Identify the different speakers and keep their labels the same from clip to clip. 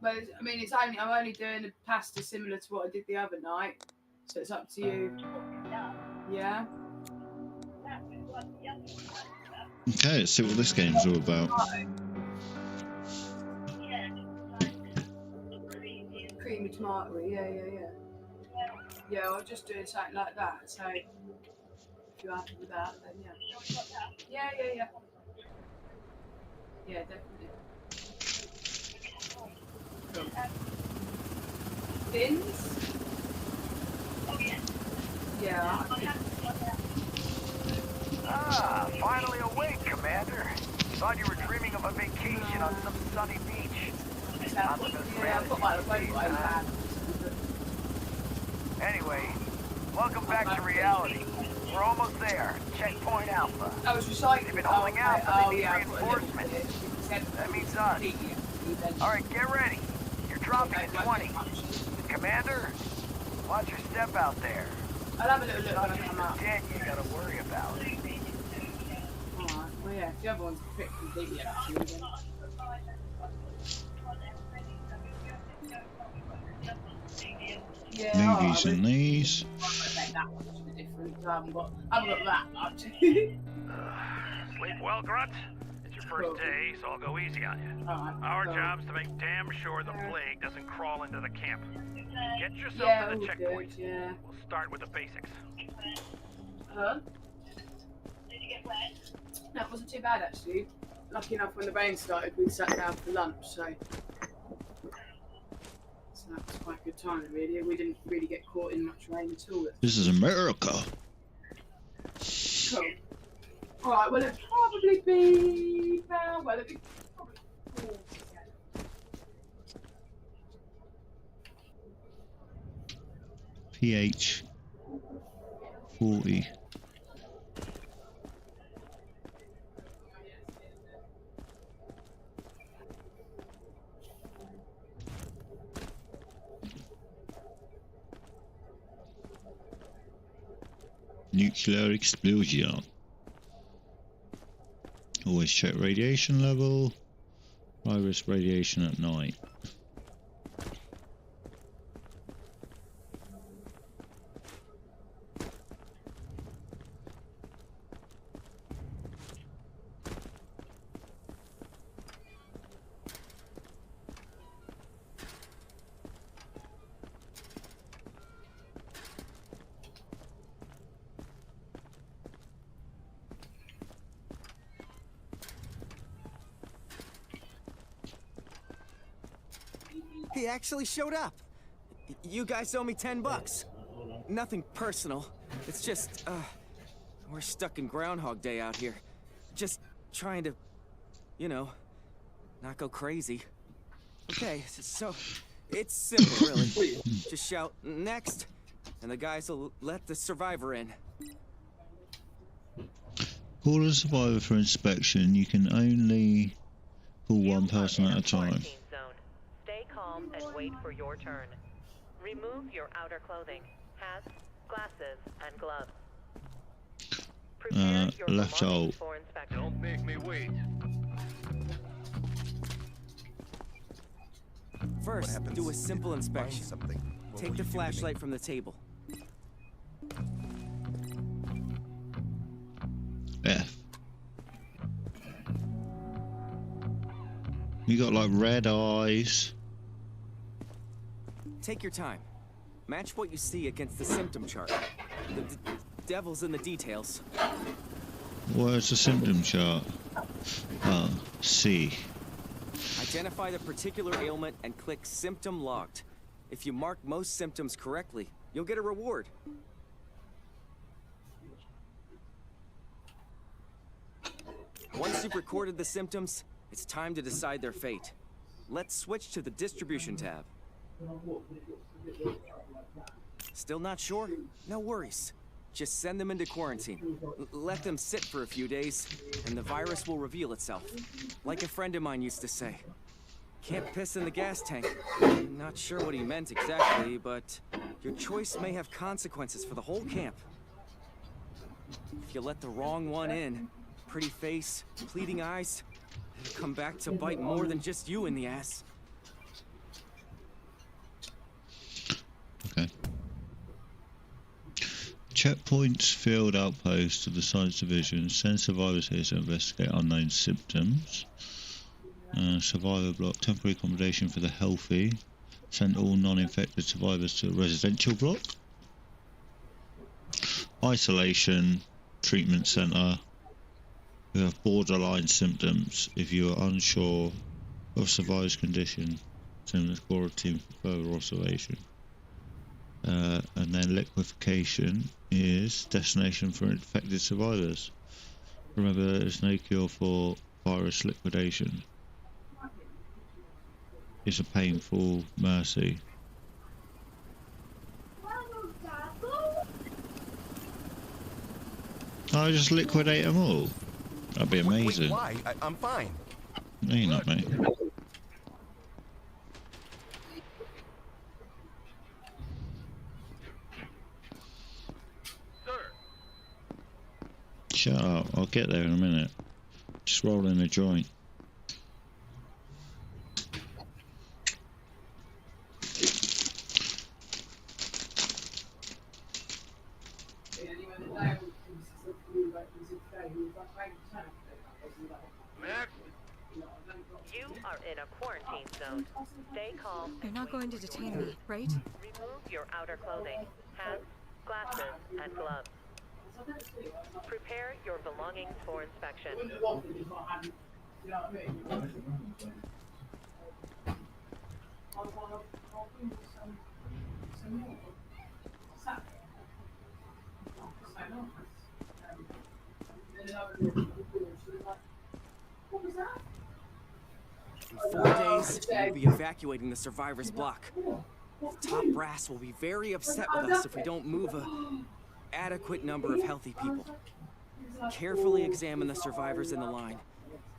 Speaker 1: but I mean, I'm only doing a pasta similar to what I did the other night, so it's up to you. Yeah.
Speaker 2: Okay, let's see what this game's all about.
Speaker 1: Creamy tomato, yeah. Yeah, I'll just do something like that. So if you're happy with that, then yeah. Yeah. Yeah, definitely. Cool. Bins? Yeah.
Speaker 3: Ah, finally awake, Commander. Thought you were dreaming of a vacation on some sunny beach.
Speaker 1: Yeah, I've got my phone.
Speaker 3: Anyway, welcome back to reality. We're almost there. Checkpoint Alpha.
Speaker 1: I was recycling.
Speaker 3: They've been holding out, but they need
Speaker 1: yeah,
Speaker 3: reinforcements. That means us. Alright, get ready. You're dropping at 20. Commander, watch your step out there.
Speaker 1: I'll have a little look when I come up.
Speaker 3: Dead you gotta worry about.
Speaker 1: Alright, well yeah, the other one's pretty completely actually. Yeah,
Speaker 2: Movies and these.
Speaker 1: That one's a bit different. I haven't got that much.
Speaker 4: Sleep well, Grunt? It's your first day, so I'll go easy on you. Our job's to make damn sure the plague doesn't crawl into the camp. Get yourself to the checkpoint.
Speaker 1: Yeah.
Speaker 4: We'll start with the basics.
Speaker 1: Huh? Did you get wet? No, it wasn't too bad actually. Lucky enough, when the rain started, we sat down for lunch, so that was quite a good time really. We didn't really get caught in much rain at all.
Speaker 2: This is America.
Speaker 1: Cool. Alright, well it'll probably be about, probably 4.
Speaker 2: pH 40. Nuclear explosion. Always check radiation level. High risk radiation at night.
Speaker 5: He actually showed up. You guys owe me $10. Nothing personal. It's just, we're stuck in Groundhog Day out here. Just trying to, you know, not go crazy. Okay, so it's simple, really. Just shout next, and the guys will let the survivor in.
Speaker 2: Call a survivor for inspection. You can only call one person at a time.
Speaker 6: Stay calm and wait for your turn. Remove your outer clothing, hats, glasses, and gloves. Prepare your
Speaker 2: left alt.
Speaker 6: for inspection.
Speaker 4: Don't make me wait.
Speaker 5: First, do a simple inspection. Take the flashlight from the table.
Speaker 2: F. You got like red eyes.
Speaker 5: Take your time. Match what you see against the symptom chart. The devil's in the details.
Speaker 2: Where's the symptom chart? Oh, C.
Speaker 5: Identify the particular ailment and click Symptom Logged. If you mark most symptoms correctly, you'll get a reward. Once you've recorded the symptoms, it's time to decide their fate. Let's switch to the Distribution tab. Still not sure? No worries. Just send them into quarantine. Let them sit for a few days, and the virus will reveal itself. Like a friend of mine used to say. Can't piss in the gas tank. Not sure what he meant exactly, but your choice may have consequences for the whole camp. If you let the wrong one in, pretty face, pleading eyes, it'll come back to bite more than just you in the ass.
Speaker 2: Checkpoints, field outposts of the Science Division send survivors here to investigate unknown symptoms. Survivor block, temporary accommodation for the healthy. Send all non-infected survivors to a residential block. Isolation, treatment centre. You have borderline symptoms. If you are unsure of survivor's condition, send the quarantine for further observation. And then liquefaction is destination for infected survivors. Remember, there is no cure for virus liquidation. It's a painful mercy. I'll just liquidate them all. That'd be amazing.
Speaker 7: Wait, why? I'm fine.
Speaker 2: No, you're not, mate. Shut up, I'll get there in a minute. Just roll in a joint.
Speaker 6: You are in a quarantine zone. Stay calm.
Speaker 8: You're not going to detain me, right?
Speaker 6: Remove your outer clothing, hats, glasses, and gloves. Prepare your belongings for inspection.
Speaker 5: In 4 days, we'll be evacuating the survivors' block. Top brass will be very upset with us if we don't move a adequate number of healthy people. Carefully examine the survivors in the line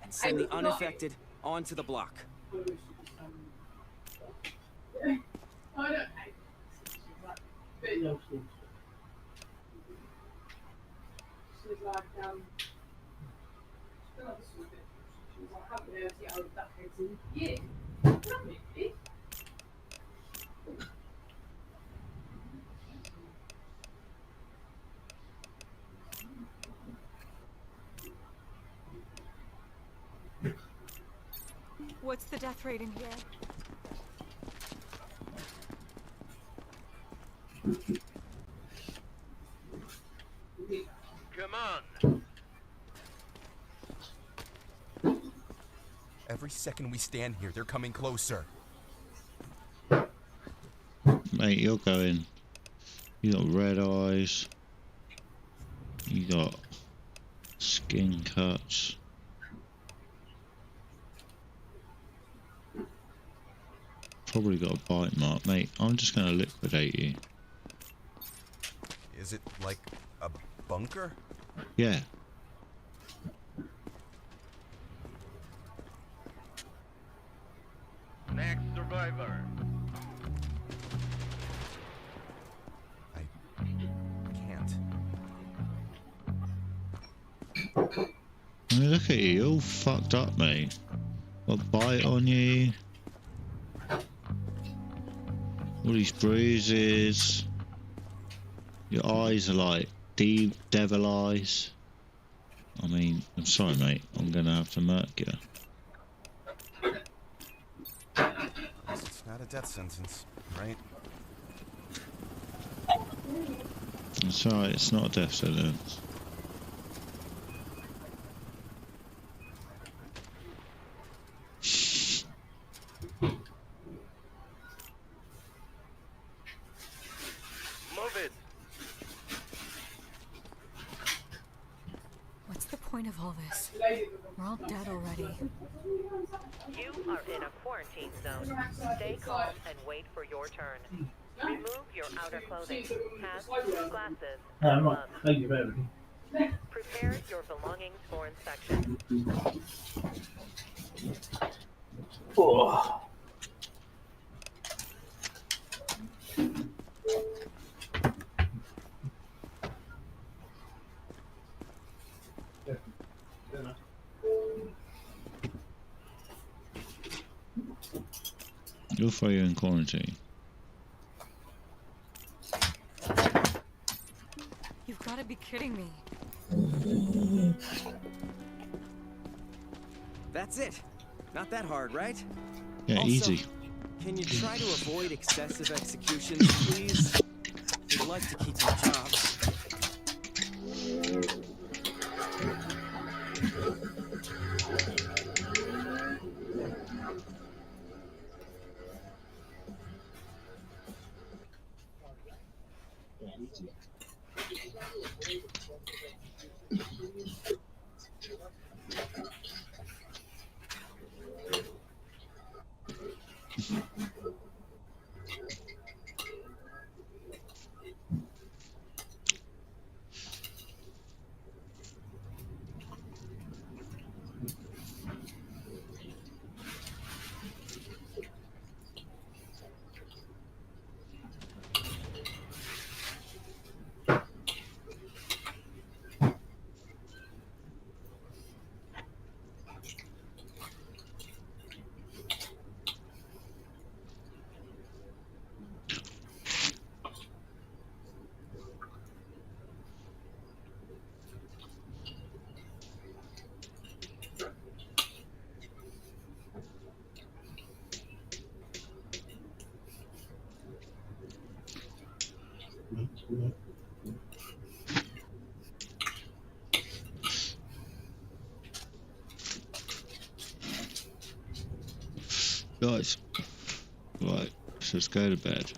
Speaker 5: and send the unaffected onto the block.
Speaker 8: What's the death rate in here?
Speaker 4: Come on.
Speaker 7: Every second we stand here, they're coming closer.
Speaker 2: Mate, you're going. You got red eyes. You got skin cuts. Probably got a bite mark, mate. I'm just gonna liquidate you.
Speaker 7: Is it like a bunker?
Speaker 2: Yeah.
Speaker 4: Next survivor.
Speaker 7: I can't.
Speaker 2: I mean, look at you, you're all fucked up, mate. Got a bite on you. All these bruises. Your eyes are like deep devil eyes. I mean, I'm sorry, mate. I'm gonna have to murk you.
Speaker 7: It's not a death sentence, right?
Speaker 2: It's alright, it's not a death sentence.
Speaker 4: Move it.
Speaker 8: What's the point of all this? We're all dead already.
Speaker 6: You are in a quarantine zone. Stay calm and wait for your turn. Remove your outer clothing, hats, glasses, and gloves.
Speaker 9: Thank you very much.
Speaker 6: Prepare your belongings for inspection.
Speaker 9: Oh.
Speaker 2: You'll throw you in quarantine.
Speaker 8: be kidding me.
Speaker 5: That's it. Not that hard, right?
Speaker 2: Yeah,
Speaker 5: Also,
Speaker 2: easy.
Speaker 5: Can you try to avoid excessive executions, please? We'd like to keep our jobs.
Speaker 2: Guys, right, so let's go to bed.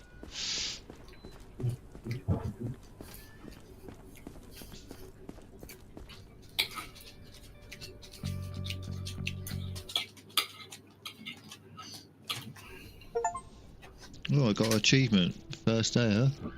Speaker 2: Oh, I got an achievement. First day, huh?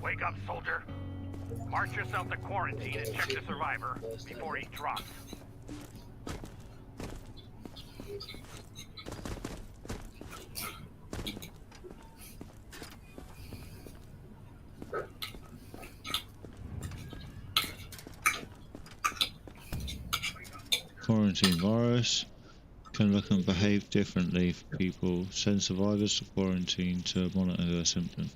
Speaker 4: Wake up, soldier. March yourself to quarantine and check the survivor before he drops.
Speaker 2: Quarantine virus can look and behave differently for people. Send survivors to quarantine to monitor their symptoms.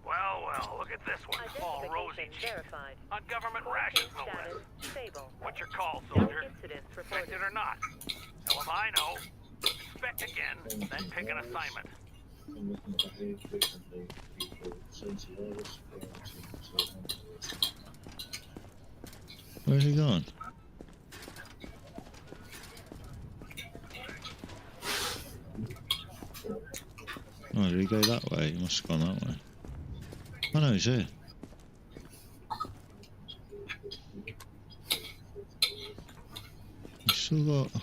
Speaker 4: Well, look at this one. All rosy
Speaker 6: Identification verified.
Speaker 4: on government rations, no
Speaker 6: Status
Speaker 4: less.
Speaker 6: stable.
Speaker 4: What's your call,
Speaker 6: No
Speaker 4: soldier?
Speaker 6: incidents
Speaker 4: Infected
Speaker 6: reported.
Speaker 4: or not? Hell if I know. Inspect again, then pick an assignment.
Speaker 2: Where's he gone? Oh, did he go that way? He must have gone that way. Oh no, he's here. He's still got...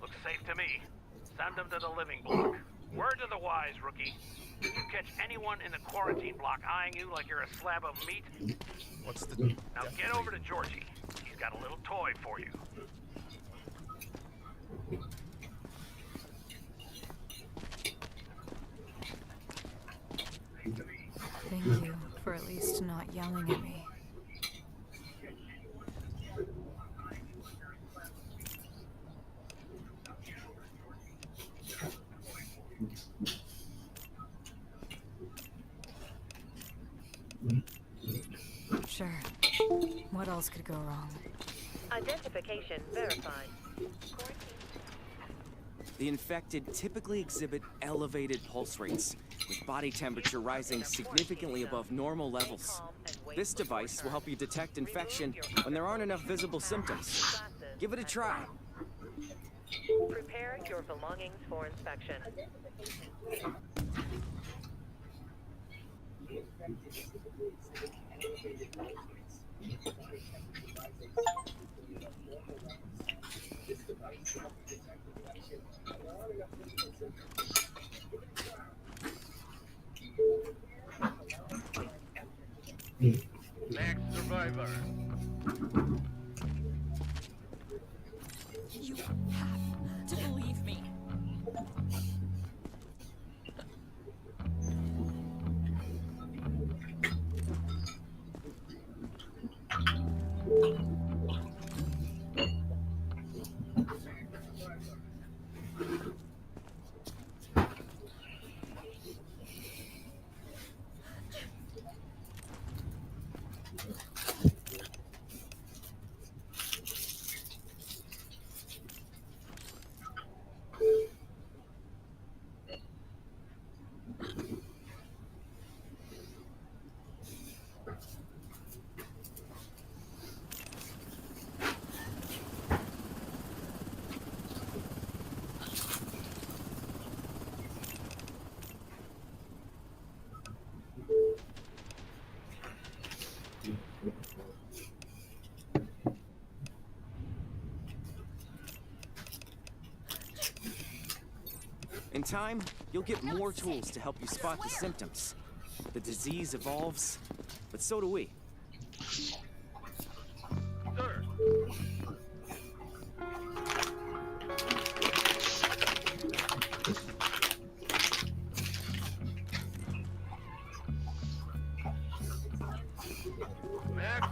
Speaker 4: Looks safe to me. Send them to the living block. Word to the wise, rookie. If you catch anyone in the quarantine block eyeing you like you're a slab of meat,
Speaker 7: What's the...
Speaker 4: now get over to Georgie. He's got a little toy for you.
Speaker 8: Thank you for at least not yelling at me. Sure. What else could go wrong?
Speaker 6: Identification verified.
Speaker 5: The infected typically exhibit elevated pulse rates, with body temperature rising significantly above normal levels. This device will help you detect infection when there aren't enough visible symptoms. Give it a try.
Speaker 6: Prepare your belongings for inspection.
Speaker 4: Next survivor.
Speaker 8: You have to believe me.
Speaker 5: In time, you'll get more tools to help you spot the symptoms. The disease evolves, but so do we.
Speaker 4: Sir. Next.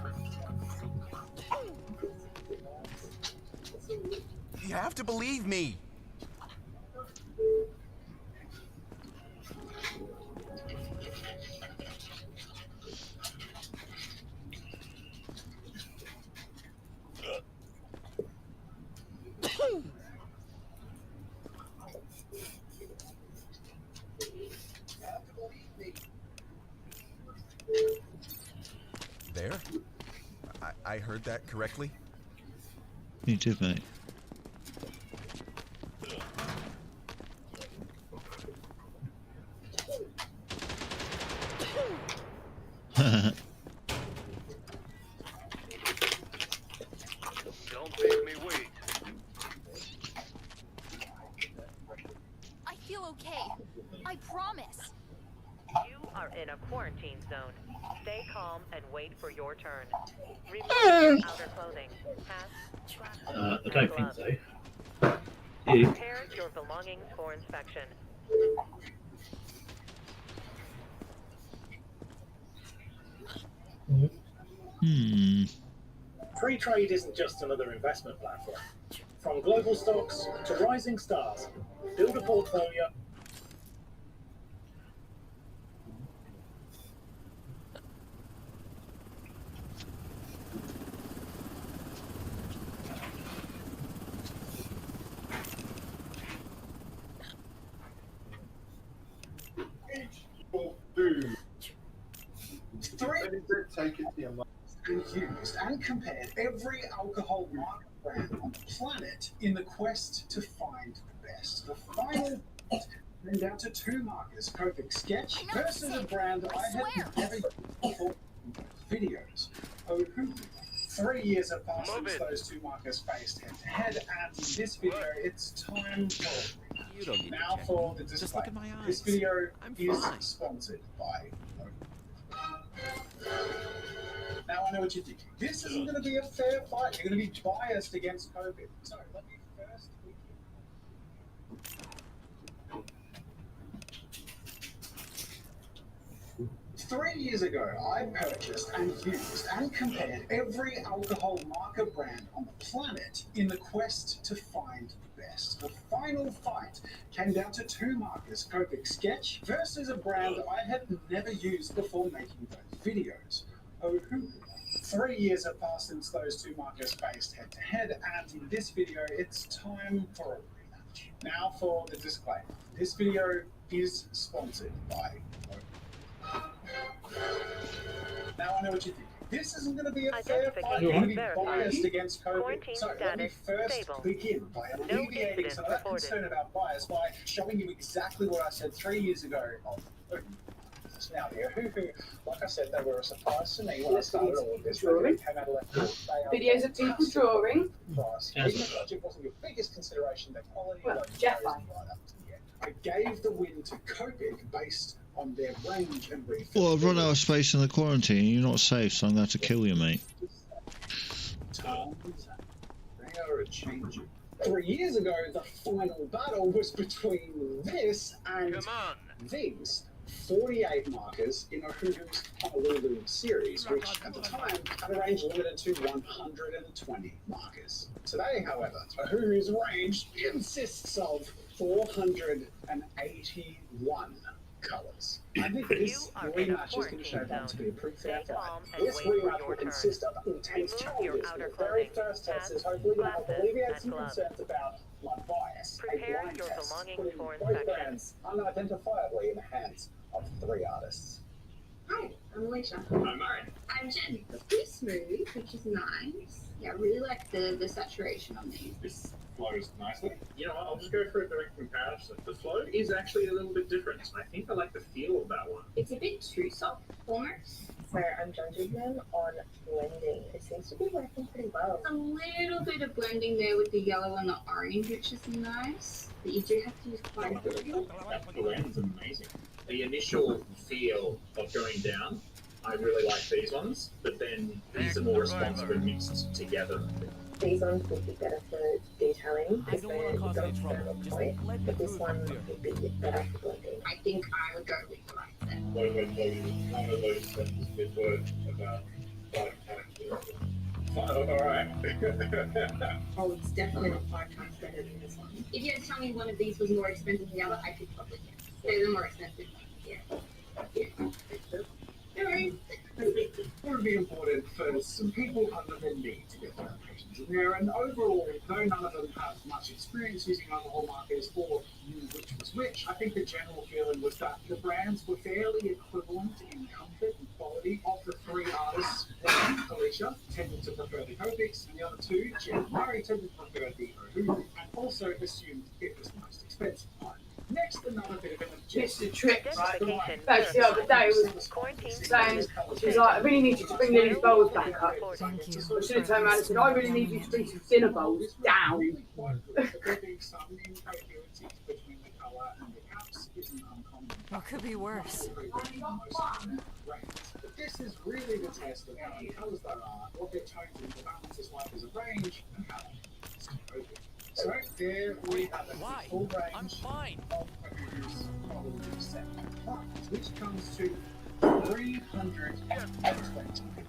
Speaker 7: You have to believe me. There? I heard that correctly?
Speaker 2: You did, mate.
Speaker 4: Don't make me wait.
Speaker 8: I feel okay. I promise.
Speaker 6: You are in a quarantine zone. Stay calm and wait for your turn. Remove your outer clothing. Hats, glasses,
Speaker 9: I don't
Speaker 6: and
Speaker 9: think
Speaker 6: gloves.
Speaker 9: so. You.
Speaker 6: Prepare your belongings for inspection.
Speaker 9: Free trade isn't just another investment platform. From global stocks to rising stars, build a portfolio.
Speaker 10: And used and compared every alcohol market brand on the planet in the quest to find the best. The final turned down to two markers, Copic Sketch versus a brand I had never used before in videos. Oh, who? 3 years have passed since those two markers faced head to head, and in this video, it's time for
Speaker 5: You don't need
Speaker 10: now
Speaker 5: to
Speaker 10: for the
Speaker 5: Just
Speaker 10: display.
Speaker 5: look at my eyes.
Speaker 10: This video
Speaker 5: I'm
Speaker 10: is
Speaker 5: fine.
Speaker 10: sponsored by. Now I know what you're thinking. This isn't going to be a fair fight. You're going to be biased against COVID. So let me first. 3 years ago, I purchased and used and compared every alcohol marker brand on the planet in the quest to find the best. The final fight came down to two markers, Copic Sketch versus a brand I had never used before making those videos. Oh, who? 3 years have passed since those two markers faced head to head, and in this video, it's time for a rematch. Now for the disclaimer. This video is sponsored by. Now I know what you think. This isn't going to be a fair fight. We're going to be biased against COVID. So let me first begin by alleviating some of that concern about bias by showing you exactly what I said 3 years ago. Now, like I said, they were a surprise to me when I started all of this. They came out of left field.
Speaker 1: Videos of people drawing.
Speaker 10: Even if budget wasn't your biggest consideration, their quality was
Speaker 1: Jeff.
Speaker 10: right up to the end. I gave the win to Copic based on their range and refill.
Speaker 2: Well, I've run out of space in the quarantine. You're not safe, so I'm going to have to kill you, mate.
Speaker 10: Times, they are a changing. 3 years ago, the final battle was between this and these 48 markers in Ohuhu's Honolulu series, which at the time had a range limited to 120 markers. Today, however, Ohuhu's range consists of 481 colours. I think this rematch is going to shape up to be a pretty fair fight. This rematch will consist of intense challenges. The very first test is hopefully going to alleviate some concerns about blood bias. A blind test putting both brands unidentifiably in the hands of 3 artists.
Speaker 11: Hi, I'm Alicia.
Speaker 10: I'm Murray.
Speaker 11: I'm Jen. It's pretty smooth, which is nice. Yeah, I really like the saturation on these.
Speaker 9: This flows nicely. You know what, I'll just go for a direct comparison. The flow is actually a little bit different. I think I like the feel of that one.
Speaker 11: It's a bit too soft, almost.
Speaker 6: So I'm judging them on blending. It seems to be working pretty well.
Speaker 11: A little bit of blending there with the yellow and the orange, which is nice. But you do have to use quite a bit of it.
Speaker 9: That blend's amazing. The initial feel of going down, I really like these ones, but then these are more responsive and mixed together.
Speaker 6: These ones would be better for detailing because they're got a firmer point, but this one would be better for blending.
Speaker 11: I think I would go with the right then.
Speaker 9: One of those sentences with words about 5 characters. Alright.
Speaker 11: Oh, it's definitely not 5 times better than this one. If you had to tell me one of these was more expensive than the other, I could probably guess. They're the more expensive ones, yeah.
Speaker 10: It would be important for some people other than me to get clarifications in there, and overall, though none of them have much experience using alcohol markers or knew which was which, I think the general feeling was that the brands were fairly equivalent in comfort and quality. Of the 3 artists, Alicia tended to prefer the Copics, and the other 2, Jen and Murray, tended to prefer the Ohuhu, and also assumed it was the most expensive one. Next, another bit of an
Speaker 1: Mr. Tricks, right? Like the other day was saying, she was like, I really need you to bring these bowls back up.
Speaker 8: Thank you.
Speaker 1: I should have turned around and said, I really need you to bring some dinner bowls down.
Speaker 8: What could be worse?
Speaker 10: This is really the test of how many colours there are, what their tones and balance is like as a range, and how it's open. So there we have it, the full range of Ohuhu's Honolulu set, which comes to 320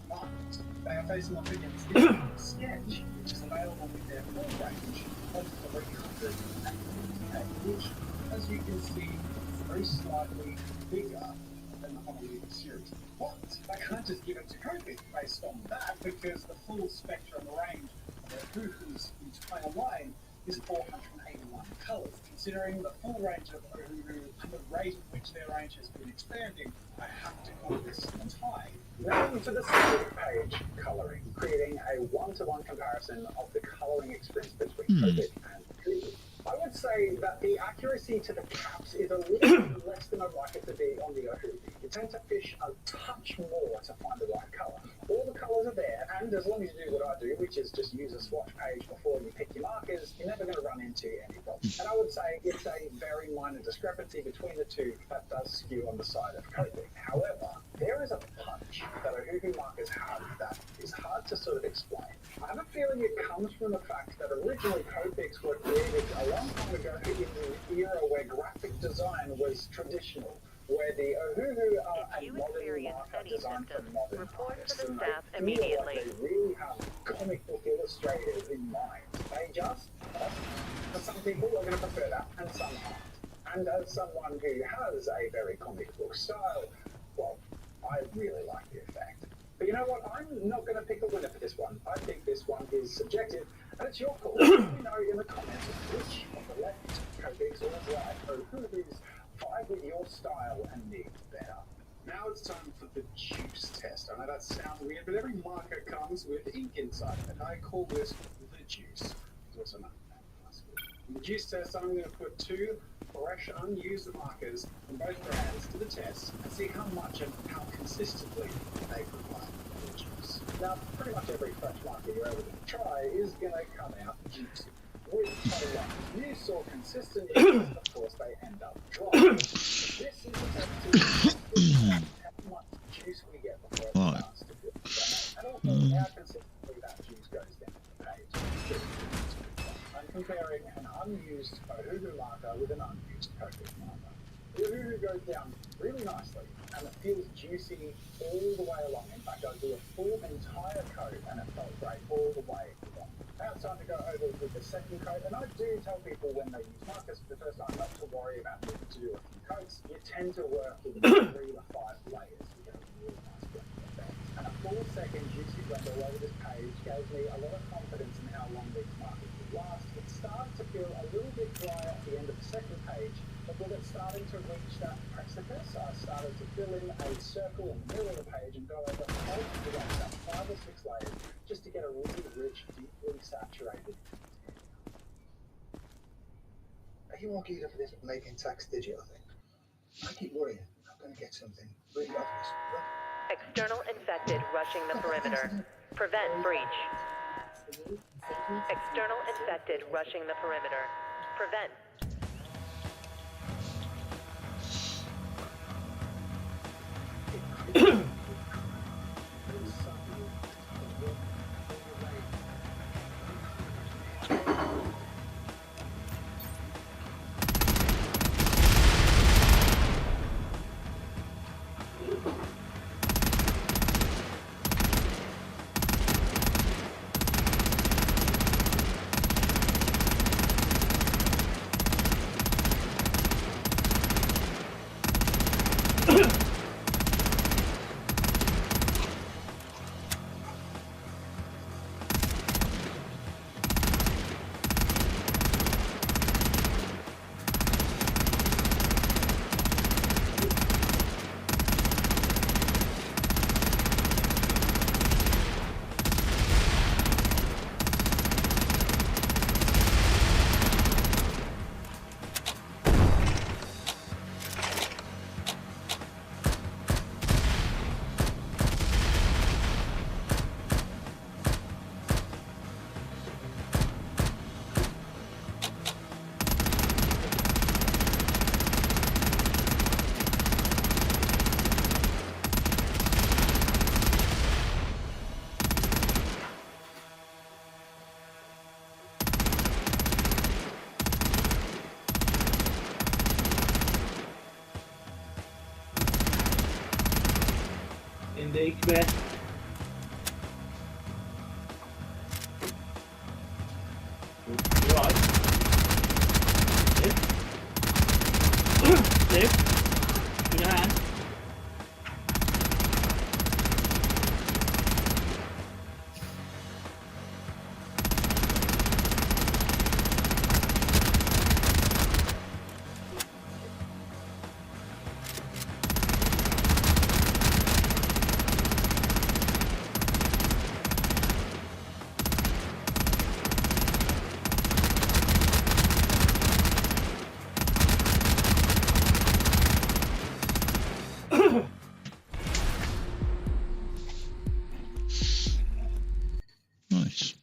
Speaker 10: marks. They are facing off against the Sketch, which is available with their full range of 358, which, as you can see, is very slightly bigger than the Honolulu series. But I can't just give it to Copic based on that, because the full spectrum range of Ohuhu's entire line is 481 colours. Considering the full range of Ohuhu and the rate at which their range has been expanding, I have to call this a tie. Now for the single page colouring, creating a one-to-one comparison of the colouring experience between Copic and Ohuhu. I would say that the accuracy to the caps is a little less than I'd like it to be on the Ohuhu. You tend to fish a touch more to find the right colour. All the colours are there, and as long as you do what I do, which is just use a swatch page before you pick your markers, you're never going to run into any problems. And I would say it's a very minor discrepancy between the two that does skew on the side of Copic. However, there is a punch that Ohuhu markers have that is hard to sort of explain. I have a feeling it comes from the fact that originally Copics were created a long time ago in the era where graphic design was traditional, where the Ohuhu are a modern marker designed for modern artists, and they feel like they really have comic book illustrators in mind. They just, for some people, are going to prefer that, and some aren't. And as someone who has a very comic book style, well, I really like the effect. But you know what? I'm not going to pick a winner for this one. I think this one is subjective, and it's your call. Let me know in the comments which of the left style and need better. Now it's time for the juice test. I know that sounds weird, but every marker comes with ink inside of it. I call this the juice. It's also known as in the juice test, I'm going to put 2 fresh, unused markers from both brands to the test and see how much and how consistently they provide the juice. Now, pretty much every fresh marker you're able to try is going to come out juicy. With a use or consistent use, of course, they end up dry. This is a test to how much juice we get before it starts to build dry. And also how consistently that juice goes down the page. I'm comparing an unused Ohuhu marker with an unused Copic marker. The Ohuhu goes down really nicely and it feels juicy all the way along. In fact, I do a full entire coat and it felt great all the way along. Now it's time to go over with the second coat, and I do tell people when they use markers for the first time not to worry about needing to do a few coats. You tend to work in 3 to 5 layers to get a really nice blending effect. And a full second juicy blend all over this page gave me a lot of confidence in how long these markers would last. It started to feel a little bit dry at the end of the second page, but with it starting to reach that precipice, I started to fill in a circle in the middle of the page and go over the whole thing about 5 or 6 layers just to get a really rich, deeply saturated.
Speaker 12: Are you more geared up for this making tax digital thing? I keep worrying I'm going to get something really obvious.
Speaker 6: External infected rushing the perimeter. Prevent breach. External infected rushing the perimeter. Prevent.
Speaker 13: Indeed, man. Right. Steve? With your hand.
Speaker 2: Nice.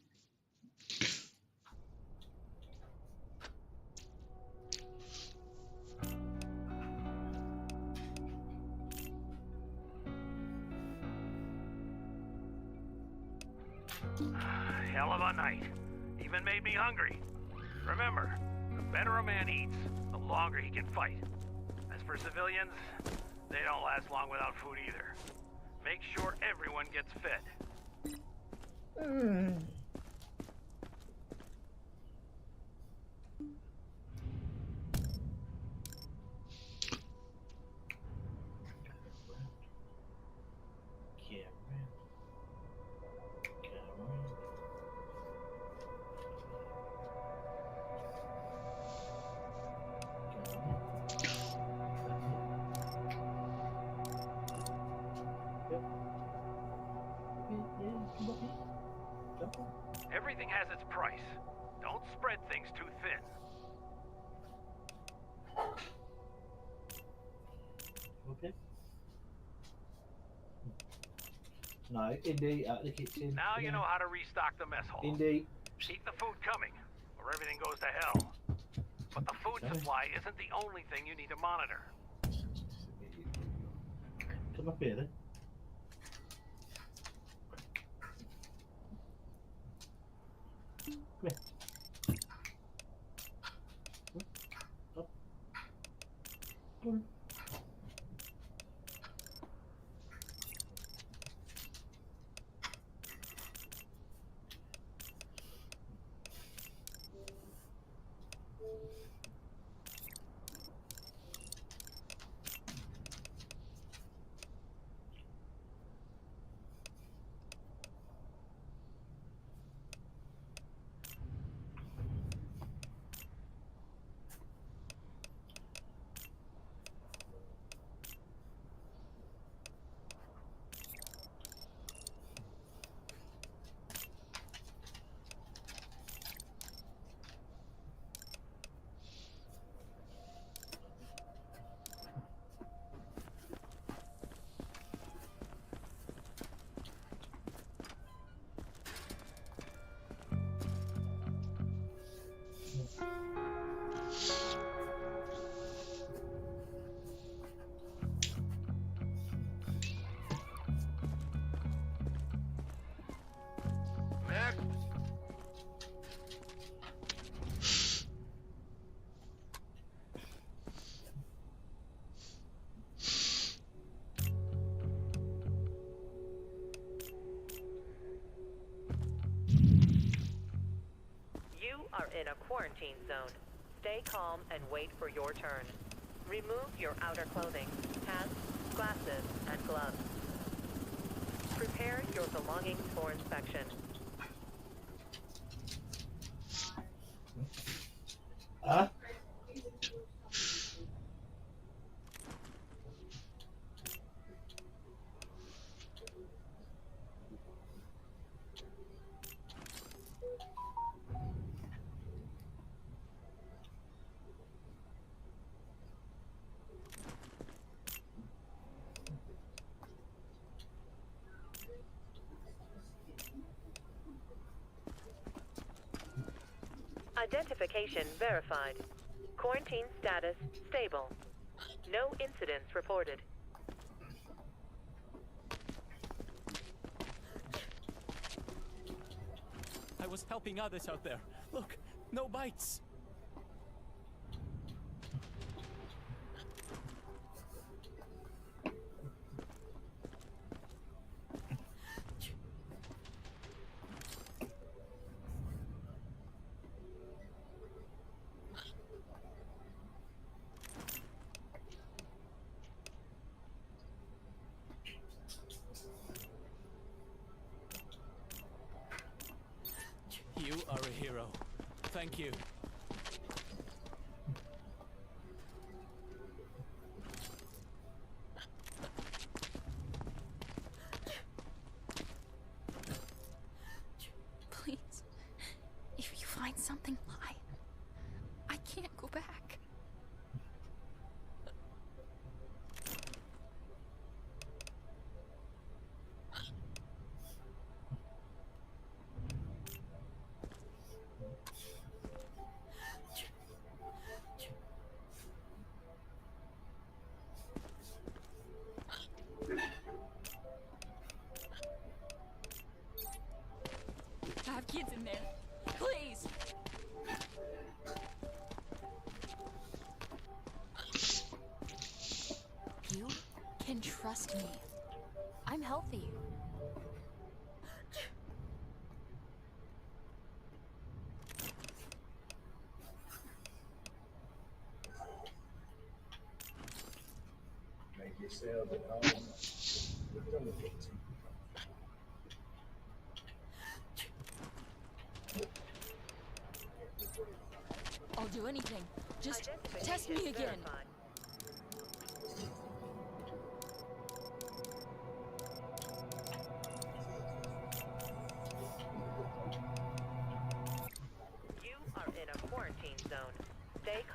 Speaker 4: Hell of a night. Even made me hungry. Remember, the better a man eats, the longer he can fight. As for civilians, they don't last long without food either. Make sure everyone gets fed. Everything has its price. Don't spread things too thin.
Speaker 13: Okay. No, Indy out the kitchen.
Speaker 4: Now you know how to restock the mess hall.
Speaker 13: Indy.
Speaker 4: Keep the food coming, or everything goes to hell. But the food supply isn't the only thing you need to monitor.
Speaker 13: Come up here then. Come here. Up. Come on.
Speaker 6: Are in a quarantine zone. Stay calm and wait for your turn. Remove your outer clothing, hats, glasses, and gloves. Prepare your belongings for inspection. Identification verified. Quarantine status stable. No incidents reported.
Speaker 5: I was helping others out there. Look, no bites. You are a hero. Thank you.
Speaker 8: Please, if you find something, I can't go back. I have kids in there. Please. You can trust me. I'm healthy.
Speaker 10: Make yourselves at home. Don't look at too.
Speaker 8: I'll do anything. Just test me again.
Speaker 6: Verified.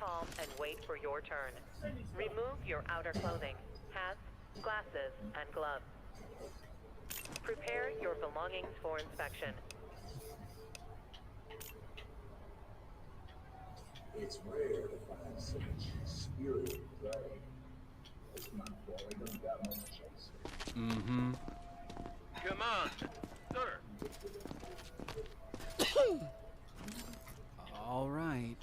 Speaker 6: calm and wait for your turn. Remove your outer clothing, hats, glasses, and gloves. Prepare your belongings for inspection.
Speaker 14: It's rare to find such spirited play. It's not that I don't got much chase.
Speaker 5: Mm-hmm.
Speaker 4: Come on, sir.
Speaker 5: All right.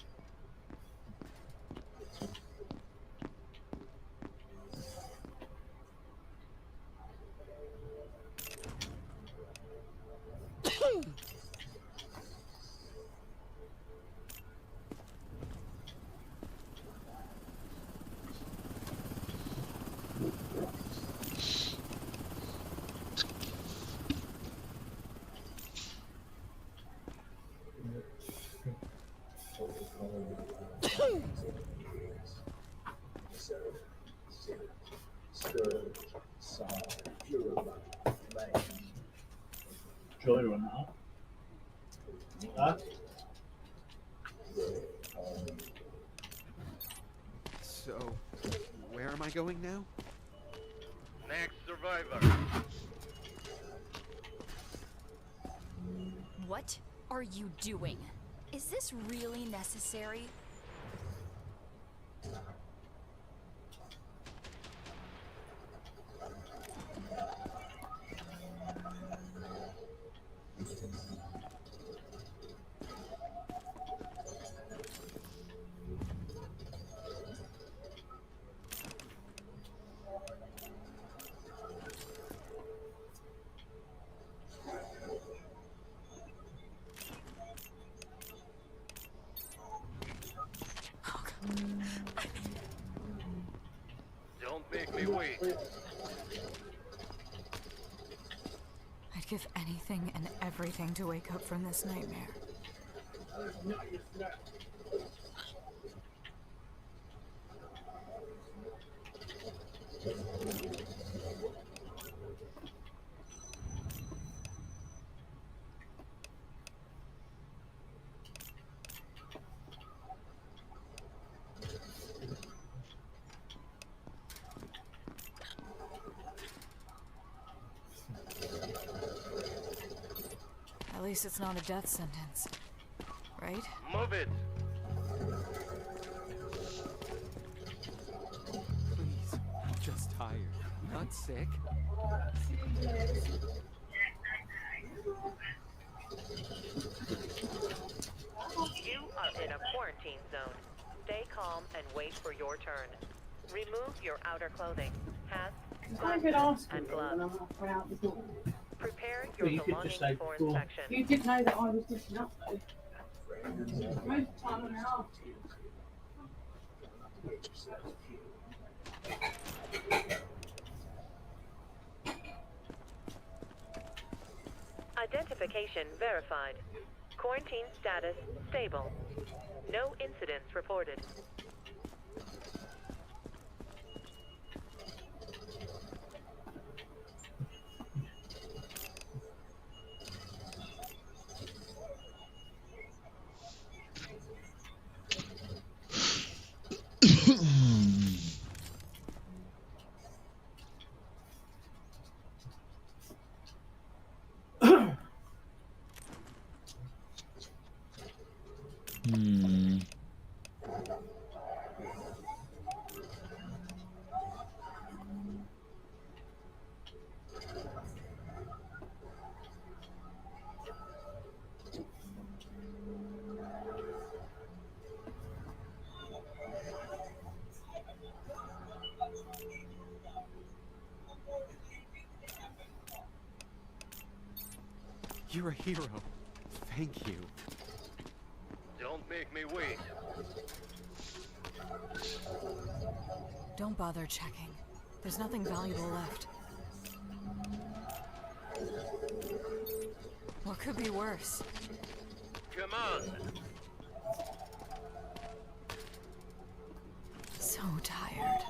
Speaker 13: Joy or not? Huh?
Speaker 15: So, where am I going now?
Speaker 4: Next survivor.
Speaker 8: What are you doing? Is this really necessary?
Speaker 4: Don't make me wait.
Speaker 8: I'd give anything and everything to wake up from this nightmare. At least it's not a death sentence, right?
Speaker 4: Move it.
Speaker 5: Please, I'm just tired. Not sick.
Speaker 6: You are in a quarantine zone. Stay calm and wait for your turn. Remove your outer clothing, hats, glasses, and gloves. Prepare your
Speaker 13: You could
Speaker 6: belongings
Speaker 13: just say,
Speaker 6: for
Speaker 13: "Go on."
Speaker 6: inspection.
Speaker 1: You did know that I was looking up though. Most of the time when I asked you.
Speaker 6: Identification verified. Quarantine status stable. No incidents reported.
Speaker 15: You're a hero. Thank you.
Speaker 4: Don't make me wait.
Speaker 8: Don't bother checking. There's nothing valuable left. What could be worse?
Speaker 4: Come on.
Speaker 8: So tired.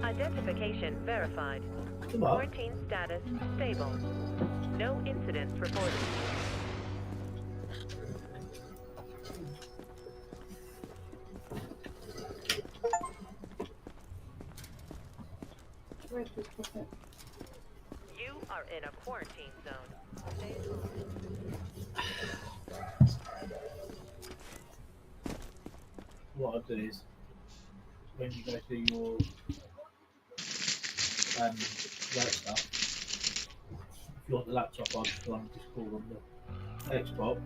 Speaker 6: Identification verified.
Speaker 13: Come on.
Speaker 6: Quarantine status stable. No incidents reported. You are in a quarantine zone. Stay home.
Speaker 13: What I'll do is, when you go to your work stuff, if you want the laptop, I'll just run Discord on the Xbox.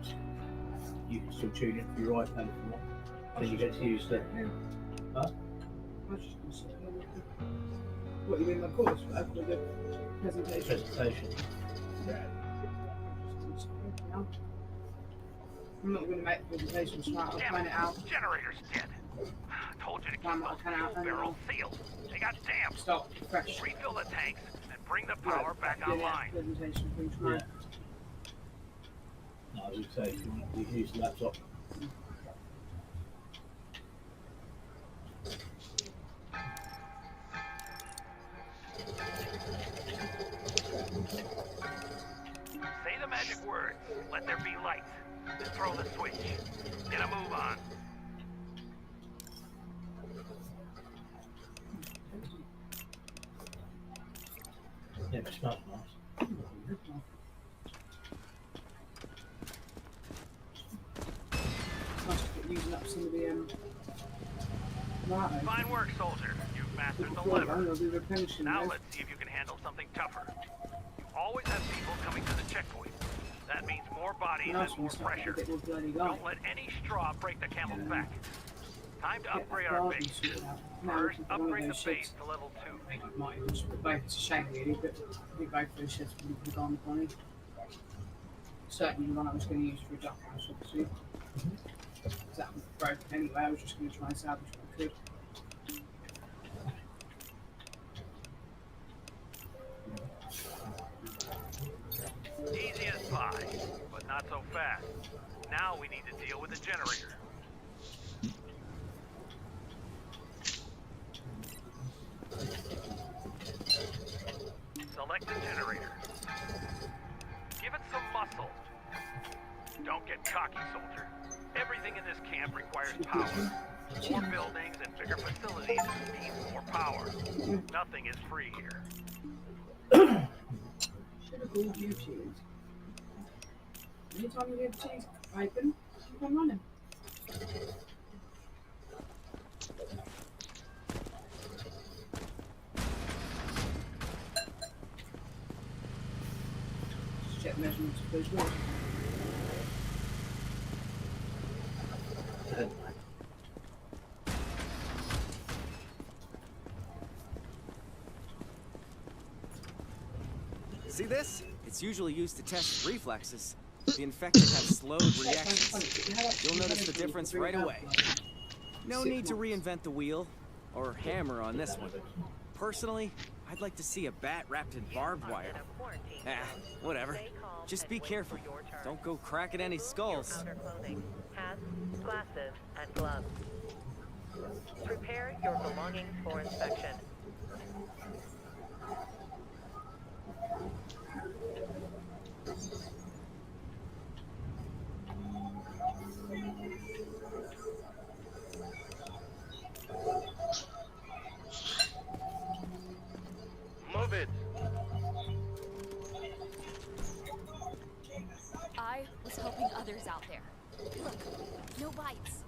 Speaker 13: You can still tune in for your iPad if you want. Then you get to use the. Huh?
Speaker 1: What, you mean my course? After the presentation?
Speaker 13: Presentation.
Speaker 1: I'm not going to make the presentation smart. I'll plan it out.
Speaker 4: Generator's dead. Told you to keep
Speaker 1: Plan
Speaker 4: those
Speaker 1: what I can out.
Speaker 4: fuel barrels sealed. They got damp.
Speaker 1: Stop. Fresh.
Speaker 4: Refill the tanks and bring the power back
Speaker 1: Yeah,
Speaker 4: online.
Speaker 1: presentation thing tomorrow.
Speaker 13: No, I would say if you want to use the laptop.
Speaker 4: Say the magic words. Let there be light. Then throw the switch. Get a move on.
Speaker 13: Yeah, it smells nice.
Speaker 1: Nice to get using up some of the right.
Speaker 4: Fine work, soldier. You've mastered the
Speaker 1: Before
Speaker 4: lever.
Speaker 1: I'll do replenishing
Speaker 4: Now
Speaker 1: those.
Speaker 4: let's see if you can handle something tougher. You always have people coming to the checkpoint. That means more bodies
Speaker 1: Nice
Speaker 4: and more
Speaker 1: one's starting to
Speaker 4: pressure.
Speaker 1: get more bloody light.
Speaker 4: Don't let any straw break the camel's back. Time to
Speaker 1: Get
Speaker 4: upgrade
Speaker 1: that
Speaker 4: our
Speaker 1: garden
Speaker 4: base.
Speaker 1: sorted out. Now
Speaker 4: First,
Speaker 1: we can put one of
Speaker 4: upgrade the
Speaker 1: those
Speaker 4: base
Speaker 1: sheds.
Speaker 4: to level 2.
Speaker 1: I think I might even just put both. It's a shame really, but I think both of those sheds would be gone funny. Certainly the one I was going to use for a duck house, obviously. Because that was broken anyway. I was just going to try and salvage what I could.
Speaker 4: Easy as pie, but not so fast. Now we need to deal with the generator. Select the generator. Give it some muscle. Don't get cocky, soldier. Everything in this camp requires power. More buildings and bigger facilities mean more power. Nothing is free here.
Speaker 1: Should have called you cheese. Anytime you get cheese open, keep on running. Just check measurements of those walls.
Speaker 5: See this? It's usually used to test reflexes. The infected have slowed reactions. You'll notice the difference right away. No need to reinvent the wheel or hammer on this one. Personally, I'd like to see a bat wrapped in barbed wire. Whatever. Just be careful. Don't go cracking any skulls.
Speaker 6: Outer clothing, hats, glasses, and gloves. Prepare your belongings for inspection.
Speaker 4: Move it.
Speaker 8: I was helping others out there. Look, no bites.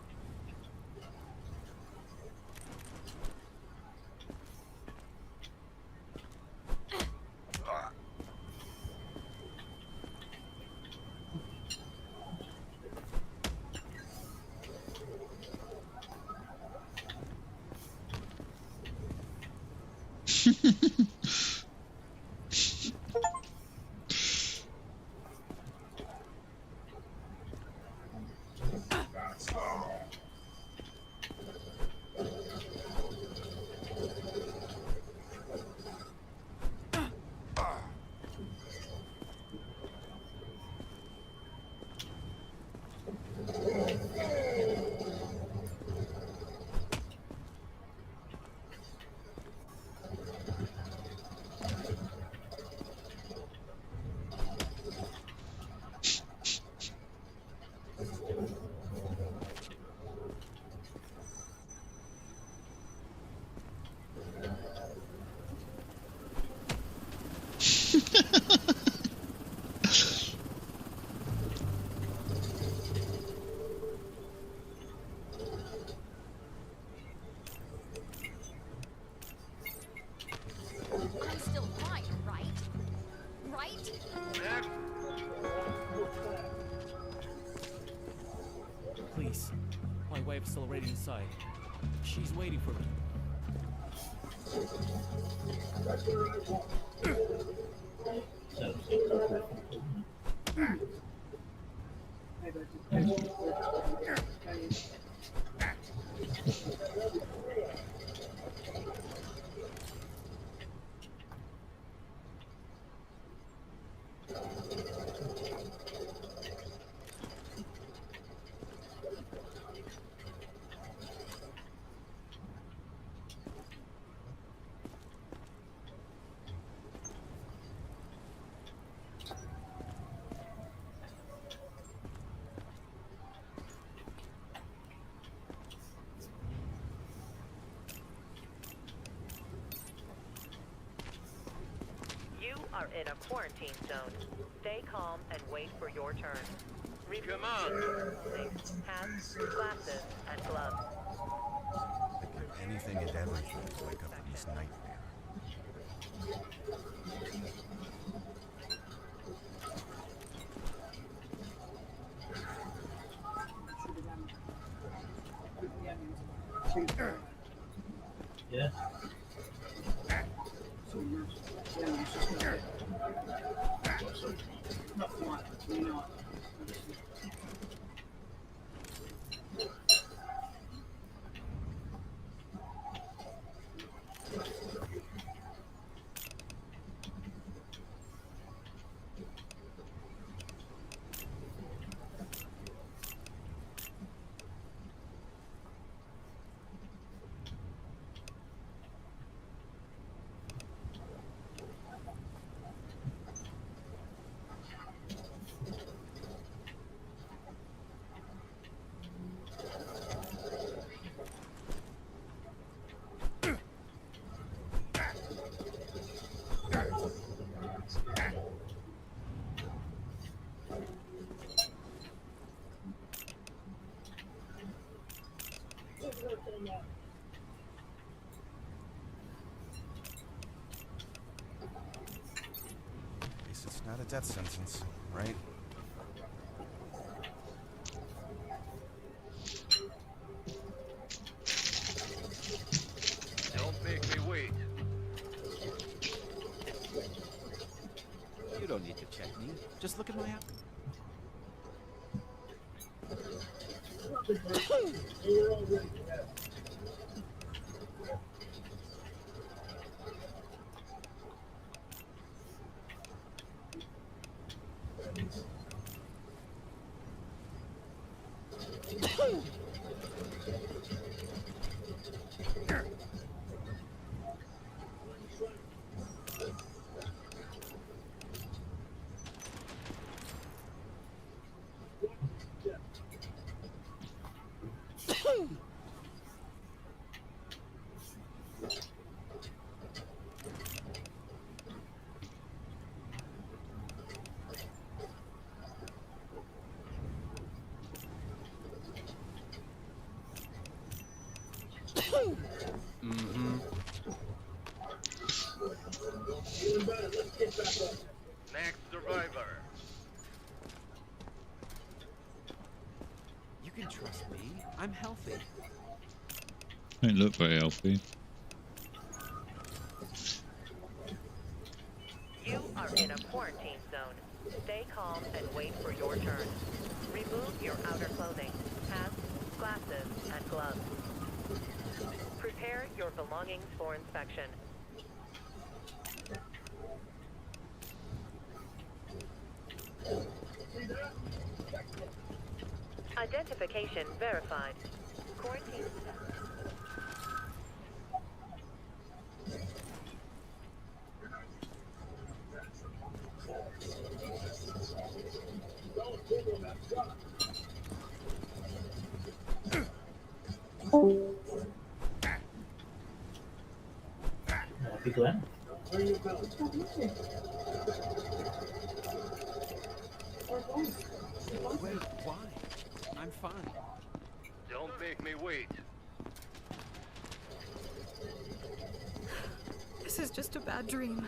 Speaker 5: outside. She's waiting for me.
Speaker 6: You are in a quarantine zone. Stay calm and wait for your turn. Remove your clothing, hats, glasses, and gloves.
Speaker 7: Anything and everything to wake up from this nightmare.
Speaker 13: Yeah.
Speaker 7: At least it's not a death sentence, right?
Speaker 3: Don't make me wait.
Speaker 5: You don't need to check me. Just look at my app.
Speaker 3: Mm-hmm. Next survivor.
Speaker 5: You can trust me. I'm healthy.
Speaker 2: Don't look very healthy.
Speaker 6: You are in a quarantine zone. Stay calm and wait for your turn. Remove your outer clothing, hats, glasses, and gloves. Prepare your belongings for inspection. Identification verified. Quarantine.
Speaker 13: Be Glenn.
Speaker 3: Wait,
Speaker 5: why? I'm fine.
Speaker 3: Don't make me wait.
Speaker 8: This is just a bad dream.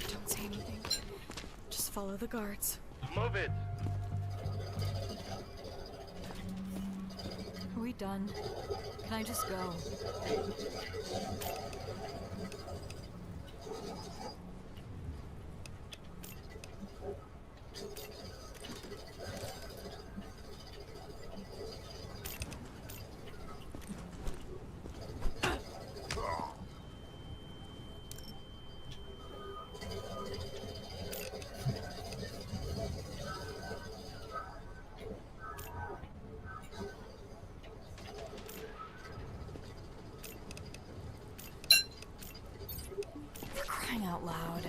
Speaker 8: Don't say anything. Just follow the guards.
Speaker 4: Move it.
Speaker 8: Are we done? Can I just go? For crying out loud.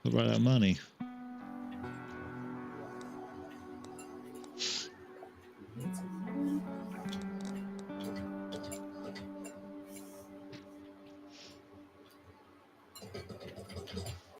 Speaker 2: What about that money?